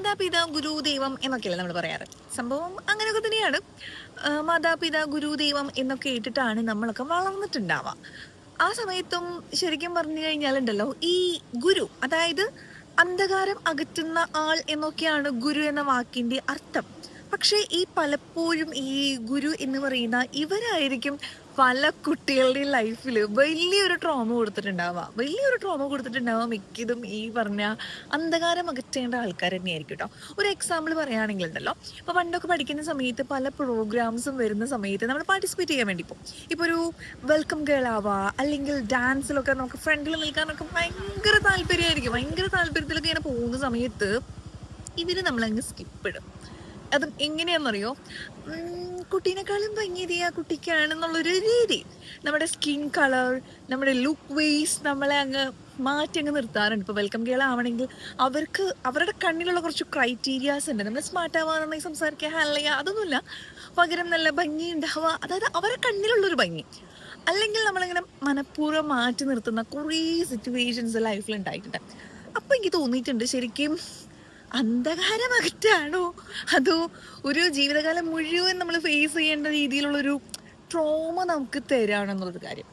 മാതാപിതാ ഗുരു ദൈവം എന്നൊക്കെയല്ലേ നമ്മൾ പറയാറ്. സംഭവം അങ്ങനെയൊക്കെ തന്നെയാണ്. മാതാപിതാ ഗുരു ദൈവം എന്നൊക്കെ ഇട്ടിട്ടാണ് നമ്മളൊക്കെ വളർന്നിട്ടുണ്ടാവുക. ആ സമയത്തും ശരിക്കും പറഞ്ഞു കഴിഞ്ഞാലുണ്ടല്ലോ, ഈ ഗുരു അതായത് അന്ധകാരം അകറ്റുന്ന ആൾ എന്നൊക്കെയാണ് ഗുരു എന്ന വാക്കിന്റെ അർത്ഥം. പക്ഷേ ഈ പലപ്പോഴും ഈ ഗുരു എന്ന് പറയുന്ന ഇവരായിരിക്കും പല കുട്ടികളുടെയും ലൈഫിൽ വലിയൊരു ട്രോമ കൊടുത്തിട്ടുണ്ടാവുക മിക്കതും ഈ പറഞ്ഞ അന്ധകാരം അകറ്റേണ്ട ആൾക്കാർ തന്നെയായിരിക്കും കേട്ടോ. ഒരു എക്സാമ്പിൾ പറയുകയാണെങ്കിൽ ഉണ്ടല്ലോ, ഇപ്പൊ പണ്ടൊക്കെ പഠിക്കുന്ന സമയത്ത് പല പ്രോഗ്രാംസും വരുന്ന സമയത്ത് നമ്മൾ പാർട്ടിസിപ്പേറ്റ് ചെയ്യാൻ വേണ്ടി പോകും. ഇപ്പൊ ഒരു വെൽക്കം ഗേൾ ആവാ, അല്ലെങ്കിൽ ഡാൻസിലൊക്കെ നമുക്ക് ഫ്രണ്ടിൽ നിൽക്കാനൊക്കെ ഭയങ്കര താല്പര്യമായിരിക്കും. ഭയങ്കര താല്പര്യത്തിലൊക്കെ ഇങ്ങനെ പോകുന്ന സമയത്ത് ഇവര് നമ്മളങ്ങ് സ്കിപ്പ് ഇടും. അതും എങ്ങനെയാണെന്നറിയോ? കുട്ടീനെക്കാളും ഭംഗി ആ കുട്ടിക്കാണെന്നുള്ളൊരു രീതി. നമ്മുടെ സ്കിൻ കളർ, നമ്മുടെ ലുക്ക് വേസ് നമ്മളെ അങ്ങ് മാറ്റി അങ്ങ് നിർത്താറുണ്ട്. ഇപ്പോൾ വെൽക്കം ഗേൾ ആവണമെങ്കിൽ അവർക്ക് അവരുടെ കണ്ണിലുള്ള കുറച്ച് ക്രൈറ്റീരിയാസ് ഉണ്ട്. നമ്മൾ സ്മാർട്ട് ആവുക, നന്നായി സംസാരിക്കുക, ഹാൻഡിൽ ചെയ്യുക, അതൊന്നുമില്ല. പകരം നല്ല ഭംഗി ഉണ്ടാവുക, അതായത് അവരുടെ കണ്ണിലുള്ളൊരു ഭംഗി. അല്ലെങ്കിൽ നമ്മളിങ്ങനെ മനഃപൂർവ്വം മാറ്റി നിർത്തുന്ന കുറേ സിറ്റുവേഷൻസ് ലൈഫിൽ ഉണ്ടായിട്ടുണ്ട്. അപ്പൊ എനിക്ക് തോന്നിയിട്ടുണ്ട്, ശരിക്കും അന്ധകാരമകറ്റാണോ അതോ ഒരു ജീവിതകാലം മുഴുവൻ നമ്മൾ ഫേസ് ചെയ്യേണ്ട രീതിയിലുള്ളൊരു ട്രോമ നമുക്ക് തരാണെന്നുള്ളൊരു കാര്യം.